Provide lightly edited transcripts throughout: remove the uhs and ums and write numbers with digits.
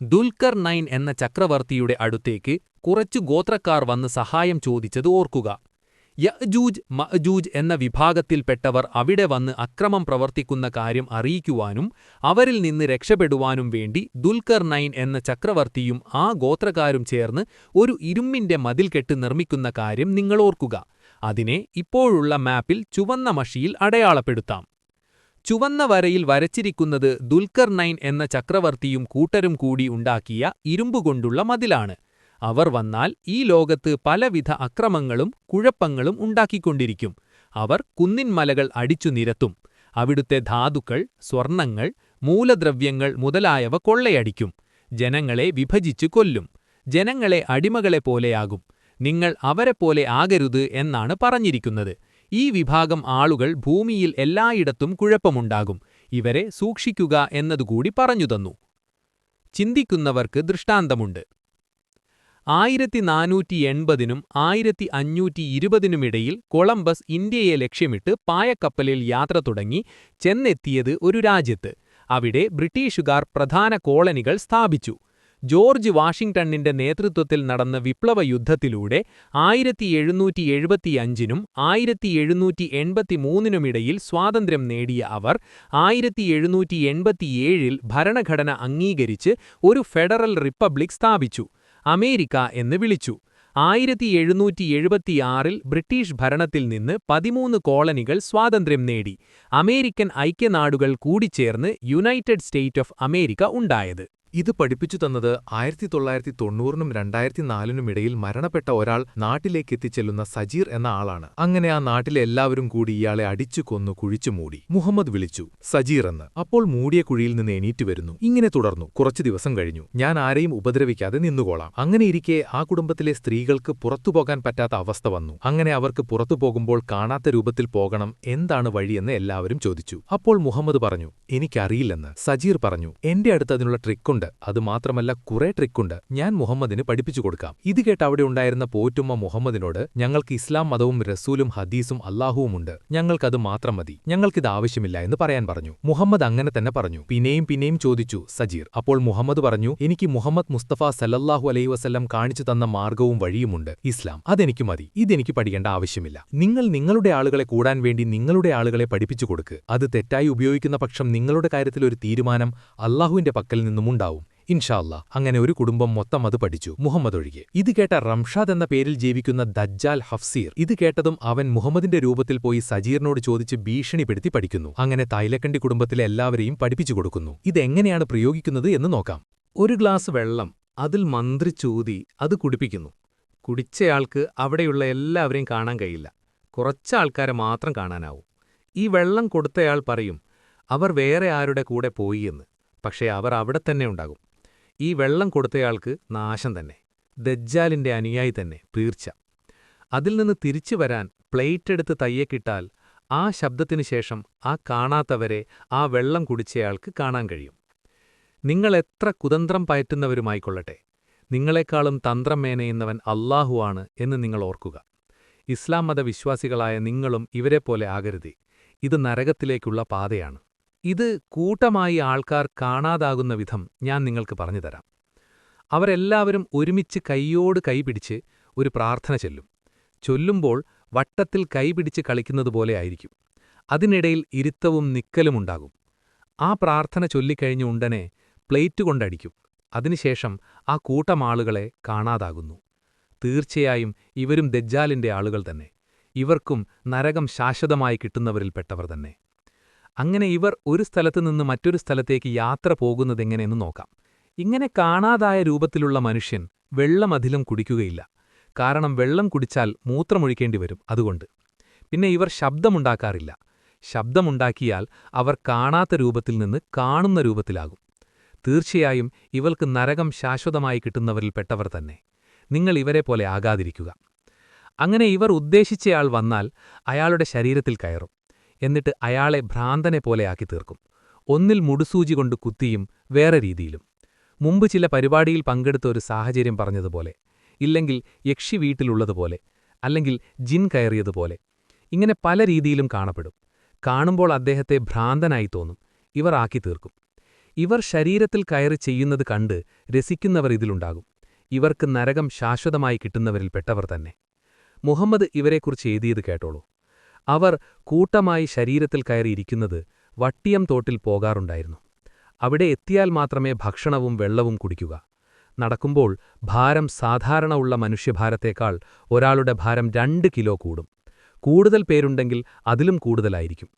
ദുൽഖർ-9 എന്ന ചക്രവർത്തിയുടെ അടുത്തേക്ക് കുറച്ചു ഗോത്രക്കാർ വന്ന് സഹായം ചോദിച്ചത് ഓർക്കുക. യഅ്ജൂജ് മഅ്ജൂജ് എന്ന വിഭാഗത്തിൽപ്പെട്ടവർ അവിടെ വന്ന് അക്രമം പ്രവർത്തിക്കുന്ന കാര്യം അറിയിക്കുവാനും അവരിൽ നിന്ന് രക്ഷപ്പെടുവാനും വേണ്ടി ദുൽഖർ-9 എന്ന ചക്രവർത്തിയും ആ ഗോത്രക്കാരും ചേർന്ന് ഒരു ഇരുമ്പിന്റെ മതിൽക്കെട്ട് നിർമ്മിക്കുന്ന കാര്യം നിങ്ങൾ ഓർക്കുക. അതിനെ ഇപ്പോഴുള്ള മാപ്പിൽ ചുവന്ന മഷിയിൽ അടയാളപ്പെടുത്താം. ചുവന്ന വരയിൽ വരച്ചിരിക്കുന്നത് ദുൽഖർ-9 എന്ന ചക്രവർത്തിയും കൂട്ടരും കൂടി ഉണ്ടാക്കിയ ഇരുമ്പുകൊണ്ടുള്ള മതിലാണ്. അവർ വന്നാൽ ഈ ലോകത്ത് പലവിധ അക്രമങ്ങളും കുഴപ്പങ്ങളും ഉണ്ടാക്കിക്കൊണ്ടിരിക്കും. അവർ കുന്നിൻമലകൾ അടിച്ചു നിരത്തും. അവിടുത്തെ ധാതുക്കൾ, സ്വർണങ്ങൾ, മൂലദ്രവ്യങ്ങൾ മുതലായവ കൊള്ളയടിക്കും. ജനങ്ങളെ വിഭജിച്ചു കൊല്ലും. ജനങ്ങളെ അടിമകളെപ്പോലെയാകും. നിങ്ങൾ അവരെപ്പോലെ ആകരുത് എന്നാണ് പറഞ്ഞിരിക്കുന്നത്. ഈ വിഭാഗം ആളുകൾ ഭൂമിയിൽ എല്ലായിടത്തും കുഴപ്പമുണ്ടാകും. ഇവരെ സൂക്ഷിക്കുക എന്നതുകൂടി പറഞ്ഞുതന്നു. ചിന്തിക്കുന്നവർക്ക് ദൃഷ്ടാന്തമുണ്ട്. 1480-നും 1520-നുമിടയിൽ കൊളംബസ് ഇന്ത്യയെ ലക്ഷ്യമിട്ട് പായക്കപ്പലിൽ യാത്ര തുടങ്ങി ചെന്നെത്തിയത് ഒരു രാജ്യത്ത്. അവിടെ ബ്രിട്ടീഷുകാർ പ്രധാന കോളനികൾ സ്ഥാപിച്ചു. ജോർജ് വാഷിംഗ്ടണിന്റെ നേതൃത്വത്തിൽ നടന്ന വിപ്ലവ യുദ്ധത്തിലൂടെ 1775-നും 1783-നുമിടയിൽ സ്വാതന്ത്ര്യം നേടിയ അവർ 1787-ൽ ഭരണഘടന അംഗീകരിച്ച് ഒരു ഫെഡറൽ റിപ്പബ്ലിക് സ്ഥാപിച്ചു. അമേരിക്ക എന്ന് വിളിച്ചു. 1776-ൽ ബ്രിട്ടീഷ് ഭരണത്തിൽ നിന്ന് 13 കോളനികൾ സ്വാതന്ത്ര്യം നേടി. അമേരിക്കൻ ഐക്യനാടുകൾ കൂടിച്ചേർന്ന് യുണൈറ്റഡ് സ്റ്റേറ്റ് ഓഫ് അമേരിക്ക ഉണ്ടായത്. ഇത് പഠിപ്പിച്ചു തന്നത് 1990-നും 2004-നും ഇടയിൽ മരണപ്പെട്ട ഒരാൾ നാട്ടിലേക്കെത്തിച്ചെല്ലുന്ന സജീർ എന്ന ആളാണ്. അങ്ങനെ ആ നാട്ടിലെ എല്ലാവരും കൂടി ഇയാളെ അടിച്ചു കൊന്നു കുഴിച്ചു മൂടി. മുഹമ്മദ് വിളിച്ചു, സജീർ എന്ന്. അപ്പോൾ മൂടിയ കുഴിയിൽ നിന്ന് എണീറ്റ് വരുന്നു. ഇങ്ങനെ തുടർന്നു. കുറച്ചു ദിവസം കഴിഞ്ഞു. ഞാൻ ആരെയും ഉപദ്രവിക്കാതെ നിന്നുകൊള്ളാം. അങ്ങനെയിരിക്കെ ആ കുടുംബത്തിലെ സ്ത്രീകൾക്ക് പുറത്തുപോകാൻ പറ്റാത്ത അവസ്ഥ വന്നു. അങ്ങനെ അവർക്ക് പുറത്തു പോകുമ്പോൾ കാണാത്ത രൂപത്തിൽ പോകണം. എന്താണ് വഴിയെന്ന് എല്ലാവരും ചോദിച്ചു. അപ്പോൾ മുഹമ്മദ് പറഞ്ഞു, എനിക്കറിയില്ലെന്ന്. സജീർ പറഞ്ഞു, എന്റെ അടുത്ത് അതിനുള്ള ട്രിക്കുണ്ട്. അതുമാത്രമല്ല കുറെ ട്രിക്കുണ്ട്. ഞാൻ മുഹമ്മദിന് പഠിപ്പിച്ചു കൊടുക്കാം. ഇത് കേട്ട് അവിടെ ഉണ്ടായിരുന്ന പോറ്റുമ്മ മുഹമ്മദിനോട്, ഞങ്ങൾക്ക് ഇസ്ലാം മതവും റസൂലും ഹദീസും അല്ലാഹുവുമുണ്ട്. ഞങ്ങൾക്കത് മാത്രം മതി. ഞങ്ങൾക്കിത് ആവശ്യമില്ല എന്ന് പറയാൻ പറഞ്ഞു. മുഹമ്മദ് അങ്ങനെ തന്നെ പറഞ്ഞു. പിന്നെയും ചോദിച്ചു സജീർ. അപ്പോൾ മുഹമ്മദ് പറഞ്ഞു, എനിക്ക് മുഹമ്മദ് മുസ്തഫ സല്ലല്ലാഹു അലൈഹി വസല്ലം കാണിച്ചു തന്ന മാർഗവും വഴിയുമുണ്ട്, ഇസ്ലാം. അതെനിക്ക് മതി. ഇതെനിക്ക് പഠിക്കേണ്ട ആവശ്യമില്ല. നിങ്ങൾ നിങ്ങളുടെ ആളുകളെ കൂടാൻ വേണ്ടി നിങ്ങളുടെ ആളുകളെ പഠിപ്പിച്ചു കൊടുക്ക്. അത് തെറ്റായി ഉപയോഗിക്കുന്ന പക്ഷം നിങ്ങളുടെ കാര്യത്തിൽ ഒരു തീരുമാനം അല്ലാഹുവിന്റെ പക്കൽ നിന്നുമുണ്ടാവും. ഇൻഷാ അല്ലാഹ്. അങ്ങനെ ഒരു കുടുംബം മൊത്തം അത് പഠിച്ചു, മുഹമ്മദ് ഒഴികെ. ഇത് കേട്ട റംഷാദ് എന്ന പേരിൽ ജീവിക്കുന്ന ദജ്ജാൽ ഹഫ്സീർ ഇത് കേട്ടതും അവൻ മുഹമ്മദിന്റെ രൂപത്തിൽ പോയി സജീറിനോട് ചോദിച്ച് ഭീഷണിപ്പെടുത്തി പഠിക്കുന്നു. അങ്ങനെ തൈലക്കണ്ടി കുടുംബത്തിലെ എല്ലാവരെയും പഠിപ്പിച്ചു കൊടുക്കുന്നു. ഇതെങ്ങനെയാണ് പ്രയോഗിക്കുന്നത് എന്ന് നോക്കാം. ഒരു ഗ്ലാസ് വെള്ളം, അതിൽ മന്ത്രിച്ചൂതി അത് കുടിപ്പിക്കുന്നു. കുടിച്ചയാൾക്ക് അവിടെയുള്ള എല്ലാവരെയും കാണാൻ കഴിയില്ല. കുറച്ച് ആൾക്കാരെ മാത്രം കാണാനാവും. ഈ വെള്ളം കൊടുത്തയാൾ പറയും, അവർ വേറെ ആരുടെ കൂടെ പോയി എന്ന്. പക്ഷേ അവർ അവിടെ തന്നെ ഉണ്ടാകും. ഈ വെള്ളം കൊടുത്തയാൾക്ക് നാശം തന്നെ. ദജ്ജാലിന്റെ അനുയായി തന്നെ, തീർച്ച. അതിൽ നിന്ന് തിരിച്ചു വരാൻ പ്ലേറ്റെടുത്ത് തയ്യക്കിട്ടാൽ ആ ശബ്ദത്തിനു ശേഷം ആ കാണാത്തവരെ ആ വെള്ളം കുടിച്ചയാൾക്ക് കാണാൻ കഴിയും. നിങ്ങളെത്ര കുതന്ത്രം പയറ്റുന്നവരുമായിക്കൊള്ളട്ടെ, നിങ്ങളെക്കാളും തന്ത്രം മേനയുന്നവൻ അല്ലാഹുവാണ് എന്ന് നിങ്ങൾ ഓർക്കുക. ഇസ്ലാം മതവിശ്വാസികളായ നിങ്ങളും ഇവരെപ്പോലെ ആകരുതേ. ഇത് നരകത്തിലേക്കുള്ള പാതയാണ്. ഇത് കൂട്ടമായി ആൾക്കാർ കാണാതാകുന്ന വിധം ഞാൻ നിങ്ങൾക്ക് പറഞ്ഞുതരാം. അവരെല്ലാവരും ഒരുമിച്ച് കൈയോട് കൈപിടിച്ച് ഒരു പ്രാർത്ഥന ചൊല്ലും. ചൊല്ലുമ്പോൾ വട്ടത്തിൽ കൈപിടിച്ച് കളിക്കുന്നതുപോലെ ആയിരിക്കും. അതിനിടയിൽ ഇരുത്തവും നിക്കലുമുണ്ടാകും. ആ പ്രാർത്ഥന ചൊല്ലിക്കഴിഞ്ഞ ഉടനെ പ്ലേറ്റ് കൊണ്ടടിക്കും. അതിനുശേഷം ആ കൂട്ടമാളുകളെ കാണാതാകുന്നു. തീർച്ചയായും ഇവരും ദജ്ജാലിന്റെ ആളുകൾ തന്നെ. ഇവർക്കും നരകം ശാശ്വതമായി കിട്ടുന്നവരിൽപ്പെട്ടവർ തന്നെ. അങ്ങനെ ഇവർ ഒരു സ്ഥലത്തു നിന്ന് മറ്റൊരു സ്ഥലത്തേക്ക് യാത്ര പോകുന്നതെങ്ങനെയെന്ന് നോക്കാം. ഇങ്ങനെ കാണാതായ രൂപത്തിലുള്ള മനുഷ്യൻ വെള്ളമധികം കുടിക്കുകയില്ല. കാരണം വെള്ളം കുടിച്ചാൽ മൂത്രമൊഴിക്കേണ്ടി വരും. അതുകൊണ്ട് പിന്നെ ഇവർ ശബ്ദമുണ്ടാക്കാറില്ല. ശബ്ദമുണ്ടാക്കിയാൽ അവർ കാണാത്ത രൂപത്തിൽ നിന്ന് കാണുന്ന രൂപത്തിലാകും. തീർച്ചയായും ഇവർക്ക് നരകം ശാശ്വതമായി കിട്ടുന്നവരിൽപ്പെട്ടവർ തന്നെ. നിങ്ങൾ ഇവരെപ്പോലെ ആകാതിരിക്കുക. അങ്ങനെ ഇവർ ഉദ്ദേശിച്ചയാൾ വന്നാൽ അയാളുടെ ശരീരത്തിൽ കയറും. എന്നിട്ട് അയാളെ ഭ്രാന്തനെ പോലെയാക്കി തീർക്കും. ഒന്നിൽ മുടുസൂചി കൊണ്ട് കുത്തിയും വേറെ രീതിയിലും. മുമ്പ് ചില പരിപാടിയിൽ പങ്കെടുത്ത ഒരു സാഹചര്യം പറഞ്ഞതുപോലെ, ഇല്ലെങ്കിൽ യക്ഷി വീട്ടിലുള്ളതുപോലെ, അല്ലെങ്കിൽ ജിൻ കയറിയതുപോലെ, ഇങ്ങനെ പല രീതിയിലും കാണപ്പെടും. കാണുമ്പോൾ അദ്ദേഹത്തെ ഭ്രാന്തനായി തോന്നും. ഇവർ ആക്കി തീർക്കും. ഇവർ ശരീരത്തിൽ കയറി ചെയ്യുന്നത് കണ്ട് രസിക്കുന്നവർ ഇതിലുണ്ടാകും. ഇവർക്ക് നരകം ശാശ്വതമായി കിട്ടുന്നവരിൽ പെട്ടവർ തന്നെ. മുഹമ്മദ് ഇവരെക്കുറിച്ച് എഴുതിയത് കേട്ടോളൂ. അവർ കൂട്ടമായി ശരീരത്തിൽ കയറിയിരിക്കുന്നത് വട്ടിയം തോട്ടിൽ പോകാറുണ്ടായിരുന്നു. അവിടെ എത്തിയാൽ മാത്രമേ ഭക്ഷണവും വെള്ളവും കുടിക്കുക. നടക്കുമ്പോൾ ഭാരം സാധാരണ ഉള്ള മനുഷ്യഭാരത്തേക്കാൾ ഒരാളുടെ ഭാരം 2 കിലോ കൂടും. കൂടുതൽ പേരുണ്ടെങ്കിൽ അതിലും കൂടുതലായിരിക്കും.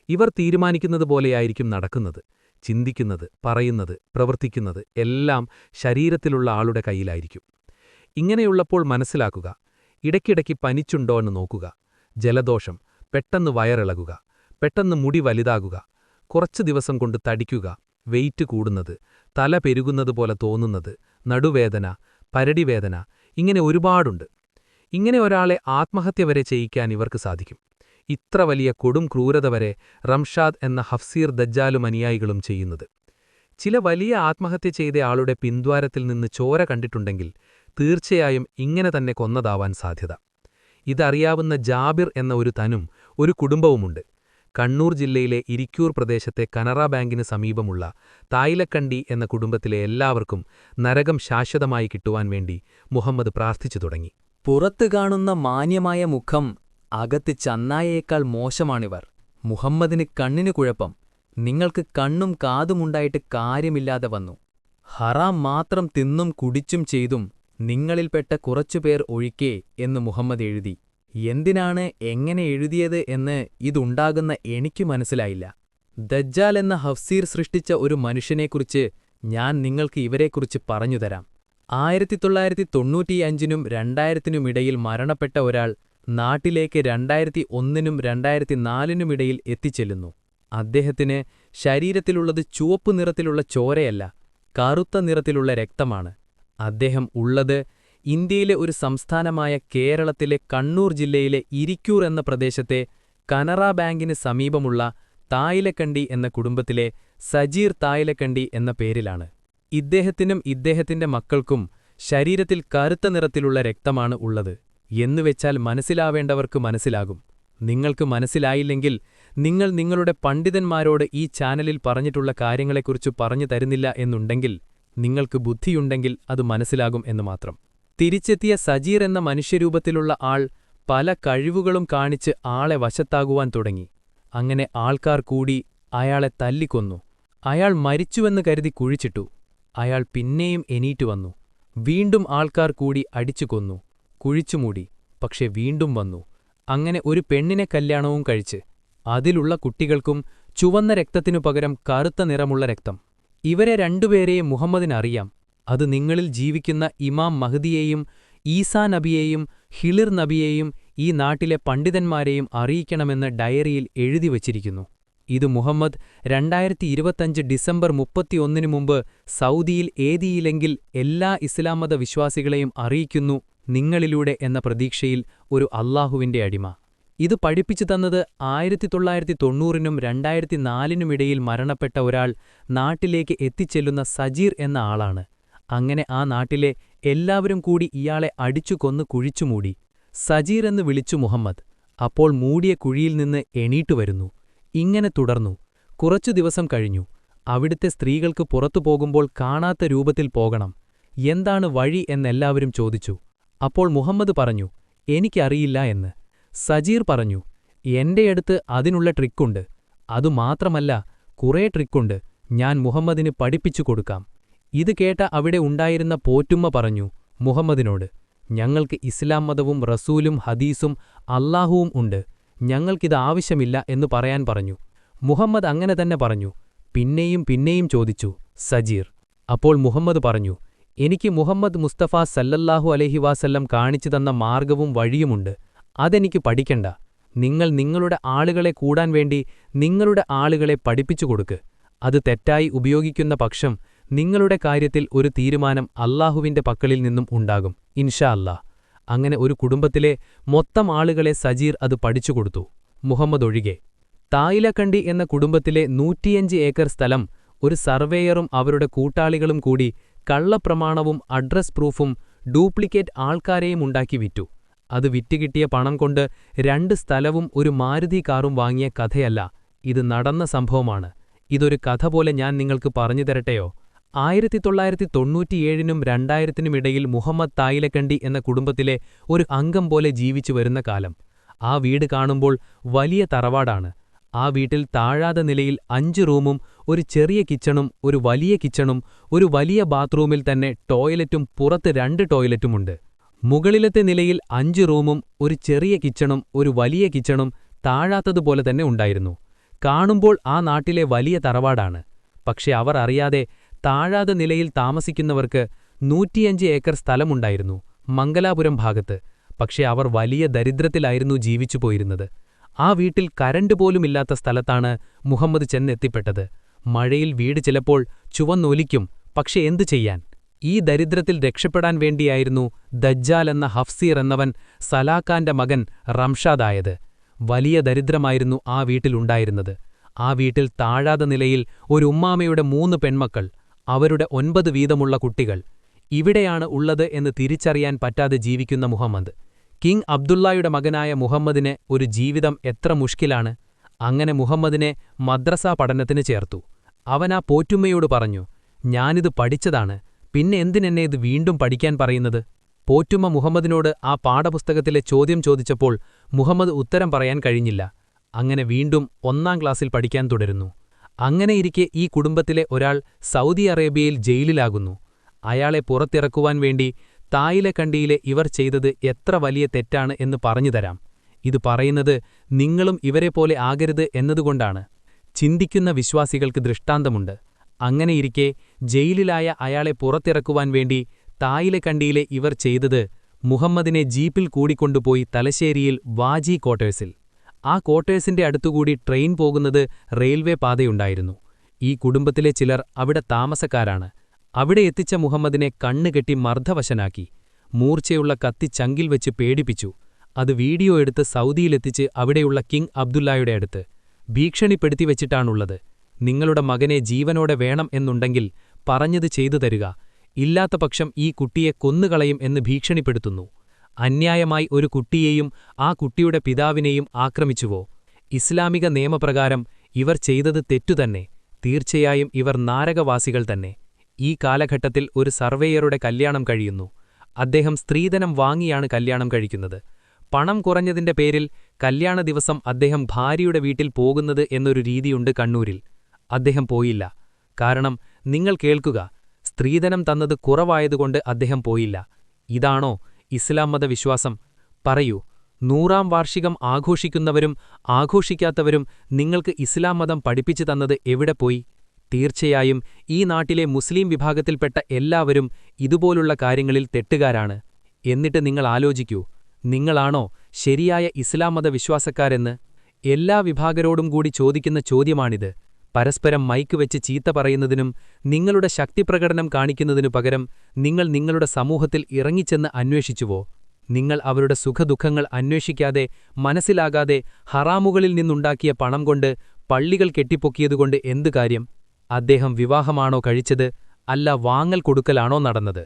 ഇവർ തീരുമാനിക്കുന്നത് പോലെയായിരിക്കും നടക്കുന്നത്. ചിന്തിക്കുന്നത്, പറയുന്നത്, പ്രവർത്തിക്കുന്നത് എല്ലാം ശരീരത്തിലുള്ള ആളുടെ കയ്യിലായിരിക്കും. ഇങ്ങനെയുള്ളപ്പോൾ മനസ്സിലാക്കുക, ഇടയ്ക്കിടയ്ക്ക് പനിച്ചുണ്ടോ എന്ന് നോക്കുക. ജലദോഷം, പെട്ടെന്ന് വയറിളകുക, പെട്ടെന്ന് മുടി വലുതാകുക, കുറച്ചു ദിവസം കൊണ്ട് തടിക്കുക, വെയിറ്റ് കൂടുന്നത്, തല പെരുകുന്നതുപോലെ തോന്നുന്നത്, നടുവേദന, പരടിവേദന, ഇങ്ങനെ ഒരുപാടുണ്ട്. ഇങ്ങനെ ഒരാളെ ആത്മഹത്യ വരെ ചെയ്യിക്കാൻ ഇവർക്ക് സാധിക്കും. ഇത്ര വലിയ കൊടും ക്രൂരത വരെ റംഷാദ് എന്ന ഹഫ്സീർ ദജ്ജാലും അനുയായികളും ചെയ്യുന്നത്. ചില വലിയ ആത്മഹത്യ ചെയ്ത ആളുടെ പിന്ദ്വാരത്തിൽ നിന്ന് ചോര കണ്ടിട്ടുണ്ടെങ്കിൽ തീർച്ചയായും ഇങ്ങനെ തന്നെ കൊന്നതാവാൻ സാധ്യത. ഇതറിയാവുന്ന ജാബിർ എന്ന ഒരു തനും ഒരു കുടുംബവുമുണ്ട്. കണ്ണൂർ ജില്ലയിലെ ഇരിക്കൂർ പ്രദേശത്തെ കനറാ ബാങ്കിന് സമീപമുള്ള തായിലക്കണ്ടി എന്ന കുടുംബത്തിലെ എല്ലാവർക്കും നരകം ശാശ്വതമായി കിട്ടുവാൻ വേണ്ടി മുഹമ്മദ് പ്രാർത്ഥിച്ചു തുടങ്ങി. പുറത്തു കാണുന്ന മാന്യമായ മുഖം, അകത്ത് ചന്നായയേക്കാൾ മോശമാണിവർ. മുഹമ്മദിന് കണ്ണിന് കുഴപ്പം. നിങ്ങൾക്ക് കണ്ണും കാതുമുണ്ടായിട്ട് കാര്യമില്ലാതെ വന്നു. ഹറാം മാത്രം തിന്നും കുടിച്ചും ചെയ്തും നിങ്ങളിൽപ്പെട്ട കുറച്ചുപേർ ഒഴിക്കേ എന്ന് മുഹമ്മദ് എഴുതി. എന്തിനാണ് എങ്ങനെ എഴുതിയത് എന്ന് ഇതുണ്ടാകുന്ന എനിക്ക് മനസ്സിലായില്ല. ദജ്ജാൽ എന്ന ഹഫ്സീർ സൃഷ്ടിച്ച ഒരു മനുഷ്യനെക്കുറിച്ച് ഞാൻ നിങ്ങൾക്ക് ഇവരെക്കുറിച്ച് പറഞ്ഞുതരാം. 1995നും 2000നുമിടയിൽ മരണപ്പെട്ട ഒരാൾ നാട്ടിലേക്ക് 2001നും 2004നുമിടയിൽ എത്തിച്ചെല്ലുന്നു. അദ്ദേഹത്തിന് ശരീരത്തിലുള്ളത് ചുവപ്പ് നിറത്തിലുള്ള ചോരയല്ല, കറുത്ത നിറത്തിലുള്ള രക്തമാണ്. അദ്ദേഹം ഉള്ളത് ഇന്ത്യയിലെ ഒരു സംസ്ഥാനമായ കേരളത്തിലെ കണ്ണൂർ ജില്ലയിലെ ഇരിക്കൂർ എന്ന പ്രദേശത്തെ കനറാ ബാങ്കിന് സമീപമുള്ള തായിലക്കണ്ടി എന്ന കുടുംബത്തിലെ സജീർ തായിലക്കണ്ടി എന്ന പേരിലാണ്. ഇദ്ദേഹത്തിനും ഇദ്ദേഹത്തിന്റെ മക്കൾക്കും ശരീരത്തിൽ കറുത്ത നിറത്തിലുള്ള രക്തമാണ് ഉള്ളത്. എന്നുവെച്ചാൽ മനസ്സിലാവേണ്ടവർക്ക് മനസ്സിലാകും. നിങ്ങൾക്ക് മനസ്സിലായില്ലെങ്കിൽ നിങ്ങൾ നിങ്ങളുടെ പണ്ഡിതന്മാരോട് ഈ ചാനലിൽ പറഞ്ഞിട്ടുള്ള കാര്യങ്ങളെക്കുറിച്ച് പറഞ്ഞു തരുന്നില്ല എന്നുണ്ടെങ്കിൽ നിങ്ങൾക്ക് ബുദ്ധിയുണ്ടെങ്കിൽ അത് മനസ്സിലാകും എന്ന് മാത്രം. തിരിച്ചെത്തിയ സജീർ എന്ന മനുഷ്യരൂപത്തിലുള്ള ആൾ പല കഴിവുകളും കാണിച്ച് ആളെ വശത്താകുവാൻ തുടങ്ങി. അങ്ങനെ ആൾക്കാർ കൂടി അയാളെ തല്ലിക്കൊന്നു. അയാൾ മരിച്ചുവെന്ന് കരുതി കുഴിച്ചിട്ടു. അയാൾ പിന്നെയും എണീറ്റു വന്നു. വീണ്ടും ആൾക്കാർ കൂടി അടിച്ചു കൊന്നു, കുഴിച്ചുമൂടി. പക്ഷെ വീണ്ടും വന്നു. അങ്ങനെ ഒരു പെണ്ണിനെ കല്യാണവും കഴിച്ച് അതിലുള്ള കുട്ടികൾക്കും ചുവന്ന രക്തത്തിനു പകരം കറുത്ത നിറമുള്ള രക്തം. ഇവരെ രണ്ടുപേരെയും മുഹമ്മദിനറിയാം. അത് നിങ്ങളിൽ ജീവിക്കുന്ന ഇമാം മഹ്ദിയെയും ഈസാ നബിയെയും ഹിളിർ നബിയെയും ഈ നാട്ടിലെ പണ്ഡിതന്മാരെയും അറിയിക്കണമെന്ന് ഡയറിയിൽ എഴുതിവച്ചിരിക്കുന്നു. ഇത് മുഹമ്മദ് 2025 ഡിസംബർ 31 മുമ്പ് സൗദിയിൽ ഏതിയില്ലെങ്കിൽ എല്ലാ ഇസ്ലാം മത വിശ്വാസികളെയും അറിയിക്കുന്നു നിങ്ങളിലൂടെ എന്ന പ്രതീക്ഷയിൽ ഒരു അല്ലാഹുവിന്റെ അടിമ. ഇത് പഠിപ്പിച്ചു തന്നത് 1990നും 2004നുമിടയിൽ മരണപ്പെട്ട ഒരാൾ നാട്ടിലേക്ക് എത്തിച്ചെല്ലുന്ന സജീർ എന്ന ആളാണ്. അങ്ങനെ ആ നാട്ടിലെ എല്ലാവരും കൂടി ഇയാളെ അടിച്ചു കൊന്നു കുഴിച്ചുമൂടി. സജീർ എന്ന് വിളിച്ചു മുഹമ്മദ്. അപ്പോൾ മൂടിയ കുഴിയിൽ നിന്ന് എണീറ്റു വരുന്നു. ഇങ്ങനെ തുടർന്നു. കുറച്ചു ദിവസം കഴിഞ്ഞു. അവിടുത്തെ സ്ത്രീകൾക്ക് പുറത്തു പോകുമ്പോൾ കാണാത്ത രൂപത്തിൽ പോകണം. എന്താണ് വഴി എന്നെല്ലാവരും ചോദിച്ചു. അപ്പോൾ മുഹമ്മദ് പറഞ്ഞു, എനിക്കറിയില്ല എന്ന്. സജീർ പറഞ്ഞു, എന്റെയടുത്ത് അതിനുള്ള ട്രിക്കുണ്ട്. അതുമാത്രമല്ല, കുറേ ട്രിക്കുണ്ട്. ഞാൻ മുഹമ്മദിന് പഠിപ്പിച്ചു കൊടുക്കാം. ഇത് കേട്ട അവിടെ ഉണ്ടായിരുന്ന പോറ്റുമ്മ പറഞ്ഞു മുഹമ്മദിനോട്, ഞങ്ങൾക്ക് ഇസ്ലാം മതവും റസൂലും ഹദീസും അല്ലാഹുവും ഉണ്ട്. ഞങ്ങൾക്കിത് ആവശ്യമില്ല എന്ന് പറയാൻ പറഞ്ഞു. മുഹമ്മദ് അങ്ങനെ തന്നെ പറഞ്ഞു. പിന്നെയും പിന്നെയും ചോദിച്ചു സജീർ. അപ്പോൾ മുഹമ്മദ് പറഞ്ഞു, എനിക്ക് മുഹമ്മദ് മുസ്തഫ സല്ലല്ലാഹു അലൈഹി വസല്ലം കാണിച്ചു തന്ന മാർഗവും വഴിയുമുണ്ട്. അതെനിക്ക് പഠിക്കണ്ട. നിങ്ങൾ നിങ്ങളുടെ ആളുകളെ കൂടാൻ വേണ്ടി നിങ്ങളുടെ ആളുകളെ പഠിപ്പിച്ചു കൊടുക്ക്. അത് തെറ്റായി ഉപയോഗിക്കുന്ന പക്ഷം നിങ്ങളുടെ കാര്യത്തിൽ ഒരു തീരുമാനം അല്ലാഹുവിന്റെ പക്കലിൽ നിന്നും ഉണ്ടാകും ഇൻഷാ അല്ലാഹ്. അങ്ങനെ ഒരു കുടുംബത്തിലെ മൊത്തം ആളുകളെ സജീർ അത് പഠിച്ചുകൊടുത്തു, മുഹമ്മദ് ഒഴികെ. തായിലക്കണ്ടി എന്ന കുടുംബത്തിലെ 105 ഏക്കർ സ്ഥലം ഒരു സർവേയറും അവരുടെ കൂട്ടാളികളും കൂടി കള്ളപ്രമാണവും അഡ്രസ് പ്രൂഫും ഡ്യൂപ്ലിക്കേറ്റ് ആൾക്കാരെയും ഉണ്ടാക്കി വിറ്റു. അത് വിറ്റുകിട്ടിയ പണം കൊണ്ട് 2 സ്ഥലവും ഒരു മാരുതി കാറും വാങ്ങിയ കഥയല്ല, ഇത് നടന്ന സംഭവമാണ്. ഇതൊരു കഥ പോലെ ഞാൻ നിങ്ങൾക്ക് പറഞ്ഞു തരട്ടെയോ? 1997നും 2000നും ഇടയിൽ മുഹമ്മദ് തായിലക്കണ്ടി എന്ന കുടുംബത്തിലെ ഒരു അംഗം പോലെ ജീവിച്ചു വരുന്ന കാലം. ആ വീട് കാണുമ്പോൾ വലിയ തറവാടാണ്. ആ വീട്ടിൽ താഴാതെ നിലയിൽ 5 റൂമും ഒരു ചെറിയ കിച്ചണും ഒരു വലിയ കിച്ചണും ഒരു വലിയ ബാത്റൂമിൽ തന്നെ ടോയ്ലറ്റും പുറത്ത് 2 ടോയ്ലറ്റുമുണ്ട്. മുകളിലത്തെ നിലയിൽ 5 റൂമും ഒരു ചെറിയ കിച്ചണും ഒരു വലിയ കിച്ചണും താഴാത്തതുപോലെ തന്നെ ഉണ്ടായിരുന്നു. കാണുമ്പോൾ ആ നാട്ടിലെ വലിയ തറവാടാണ്. പക്ഷെ അവർ അറിയാതെ താഴാതെ നിലയിൽ താമസിക്കുന്നവർക്ക് 105 ഏക്കർ സ്ഥലമുണ്ടായിരുന്നു മംഗലാപുരം ഭാഗത്ത്. പക്ഷെ അവർ വലിയ ദരിദ്രത്തിലായിരുന്നു ജീവിച്ചു പോയിരുന്നത്. ആ വീട്ടിൽ കരണ്ട് പോലുമില്ലാത്ത സ്ഥലത്താണ് മുഹമ്മദ് ചെന്നെത്തിപ്പെട്ടത്. മഴയിൽ വീട് ചിലപ്പോൾ ചുവന്നൊലിക്കും. പക്ഷെ എന്തു ചെയ്യാൻ? ഈ ദരിദ്രത്തിൽ രക്ഷപ്പെടാൻ വേണ്ടിയായിരുന്നു ദജ്ജാൽ എന്ന ഹഫ്സീർ എന്നവൻ സലാഖാന്റെ മകൻ റംഷാദായത്. വലിയ ദരിദ്രമായിരുന്നു ആ വീട്ടിലുണ്ടായിരുന്നത്. ആ വീട്ടിൽ താഴാതെ നിലയിൽ ഒരു ഉമ്മാമയുടെ 3 പെൺമക്കൾ, അവരുടെ 9 വീതമുള്ള കുട്ടികൾ. ഇവിടെയാണ് ഉള്ളത് എന്ന് തിരിച്ചറിയാൻ പറ്റാതെ ജീവിക്കുന്ന മുഹമ്മദ്. കിങ് അബ്ദുള്ളയുടെ മകനായ മുഹമ്മദിന് ഒരു ജീവിതം എത്ര മുഷ്കിലാണ്. അങ്ങനെ മുഹമ്മദിനെ മദ്രസാ പഠനത്തിന് ചേർത്തു. അവനാ പോറ്റുമ്മയോട് പറഞ്ഞു, ഞാനിത് പഠിച്ചതാണ്, പിന്നെ എന്തിനെന്നെ ഇത് വീണ്ടും പഠിക്കാൻ പറയുന്നത്? പോറ്റുമ്മ മുഹമ്മദിനോട് ആ പാഠപുസ്തകത്തിലെ ചോദ്യം ചോദിച്ചപ്പോൾ മുഹമ്മദ് ഉത്തരം പറയാൻ കഴിഞ്ഞില്ല. അങ്ങനെ വീണ്ടും 1ാം ക്ലാസ്സിൽ പഠിക്കാൻ തുടരുന്നു. അങ്ങനെയിരിക്കെ ഈ കുടുംബത്തിലെ ഒരാൾ സൗദി അറേബ്യയിൽ ജയിലിലാകുന്നു. അയാളെ പുറത്തിറക്കുവാൻ വേണ്ടി തായിലക്കണ്ടിയിലെ ഇവർ ചെയ്തത് എത്ര വലിയ തെറ്റാണ് എന്ന് പറഞ്ഞുതരാം. ഇത് പറയുന്നത് നിങ്ങളും ഇവരെപ്പോലെ ആകരുത് എന്നതുകൊണ്ടാണ്. ചിന്തിക്കുന്ന വിശ്വാസികൾക്ക് ദൃഷ്ടാന്തമുണ്ട്. അങ്ങനെയിരിക്കെ ജയിലിലായ അയാളെ പുറത്തിറക്കുവാൻ വേണ്ടി തായിലക്കണ്ടിയിലെ ഇവർ ചെയ്തത് മുഹമ്മദിനെ ജീപ്പിൽ കൂടിക്കൊണ്ടുപോയി തലശ്ശേരിയിൽ വാജി ക്വാർട്ടേഴ്സിൽ. ആ ക്വാർട്ടേഴ്സിന്റെ അടുത്തുകൂടി ട്രെയിൻ പോകുന്നത് റെയിൽവേ പാതയുണ്ടായിരുന്നു. ഈ കുടുംബത്തിലെ ചിലർ അവിടെ താമസക്കാരാണ്. അവിടെ എത്തിച്ച മുഹമ്മദിനെ കണ്ണുകെട്ടി മർദ്ദവശനാക്കി. മൂർച്ചയുള്ള കത്തി ചങ്കിൽ വെച്ച് പേടിപ്പിച്ചു. അത് വീഡിയോ എടുത്ത് സൗദിയിലെത്തിച്ച് അവിടെയുള്ള കിങ് അബ്ദുള്ളയുടെ അടുത്ത് ഭീഷണിപ്പെടുത്തി വെച്ചിട്ടാണുള്ളത്. നിങ്ങളുടെ മകനെ ജീവനോടെ വേണം എന്നുണ്ടെങ്കിൽ പറഞ്ഞത് ചെയ്തു തരിക, ഇല്ലാത്ത പക്ഷം ഈ കുട്ടിയെ കൊന്നുകളയും എന്ന് ഭീഷണിപ്പെടുത്തുന്നു. അന്യായമായി ഒരു കുട്ടിയെയും ആ കുട്ടിയുടെ പിതാവിനെയും ആക്രമിച്ചുവോ? ഇസ്ലാമിക നിയമപ്രകാരം ഇവർ ചെയ്തത് തെറ്റുതന്നെ. തീർച്ചയായും ഇവർ നാരകവാസികൾ തന്നെ. ഈ കാലഘട്ടത്തിൽ ഒരു സർവേയറുടെ കല്യാണം കഴിയുന്നു. അദ്ദേഹം സ്ത്രീധനം വാങ്ങിയാണ് കല്യാണം കഴിക്കുന്നത്. പണം കുറഞ്ഞതിന്റെ പേരിൽ കല്യാണ ദിവസം അദ്ദേഹം ഭാര്യയുടെ വീട്ടിൽ പോകുന്നത് എന്നൊരു രീതിയുണ്ട് കണ്ണൂരിൽ. അദ്ദേഹം പോയില്ല. കാരണം നിങ്ങൾ കേൾക്കുക, സ്ത്രീധനം തന്നത് കുറവായതുകൊണ്ട് അദ്ദേഹം പോയില്ല. ഇതാണോ ഇസ്ലാം മതവിശ്വാസം? പറയൂ. 100ാം വാർഷികം ആഘോഷിക്കുന്നവരും ആഘോഷിക്കാത്തവരും നിങ്ങൾക്ക് ഇസ്ലാം മതം പഠിപ്പിച്ചു തന്നത് എവിടെ പോയി? തീർച്ചയായും ഈ നാട്ടിലെ മുസ്ലിം വിഭാഗത്തിൽപ്പെട്ട എല്ലാവരും ഇതുപോലുള്ള കാര്യങ്ങളിൽ തെറ്റുകാരാണ്. എന്നിട്ട് നിങ്ങൾ ആലോചിക്കൂ, നിങ്ങളാണോ ശരിയായ ഇസ്ലാം മതവിശ്വാസക്കാരെന്ന്? എല്ലാ വിഭാഗരോടും കൂടി ചോദിക്കുന്ന ചോദ്യമാണിത്. പരസ്പരം മൈക്ക് വെച്ച് ചീത്ത പറയുന്നതിനും നിങ്ങളുടെ ശക്തിപ്രകടനം കാണിക്കുന്നതിനു പകരം നിങ്ങൾ നിങ്ങളുടെ സമൂഹത്തിൽ ഇറങ്ങിച്ചെന്ന് അന്വേഷിച്ചുവോ? നിങ്ങൾ അവരുടെ സുഖദുഃഖങ്ങൾ അന്വേഷിക്കാതെ മനസ്സിലാകാതെ ഹറാമുകളിൽ നിന്നുണ്ടാക്കിയ പണം കൊണ്ട് പള്ളികൾ കെട്ടിപ്പൊക്കിയതുകൊണ്ട് എന്തു കാര്യം? അദ്ദേഹം വിവാഹമാണോ കഴിച്ചത്? അല്ല വാങ്ങൽ കൊടുക്കലാണോ നടന്നത്?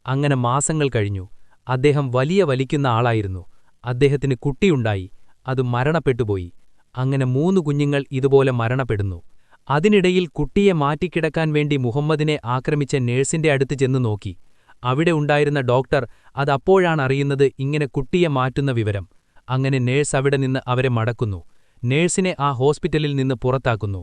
അങ്ങനെ മാസങ്ങൾ കഴിഞ്ഞു. അദ്ദേഹം വലിക്കുന്ന ആളായിരുന്നു. അദ്ദേഹത്തിന് കുട്ടിയുണ്ടായി. അത് മരണപ്പെട്ടുപോയി. അങ്ങനെ 3 കുഞ്ഞുങ്ങൾ ഇതുപോലെ മരണപ്പെടുന്നു. അതിനിടയിൽ കുട്ടിയെ മാറ്റിക്കിടക്കാൻ വേണ്ടി മുഹമ്മദിനെ ആക്രമിച്ച നേഴ്സിന്റെ അടുത്ത് ചെന്നു നോക്കി. അവിടെ ഉണ്ടായിരുന്ന ഡോക്ടർ അതപ്പോഴാണറിയുന്നത് ഇങ്ങനെ കുട്ടിയെ മാറ്റുന്ന വിവരം. അങ്ങനെ നേഴ്സ് അവിടെ നിന്ന് അവരെ മടക്കുന്നു. നേഴ്സിനെ ആ ഹോസ്പിറ്റലിൽ നിന്ന് പുറത്താക്കുന്നു.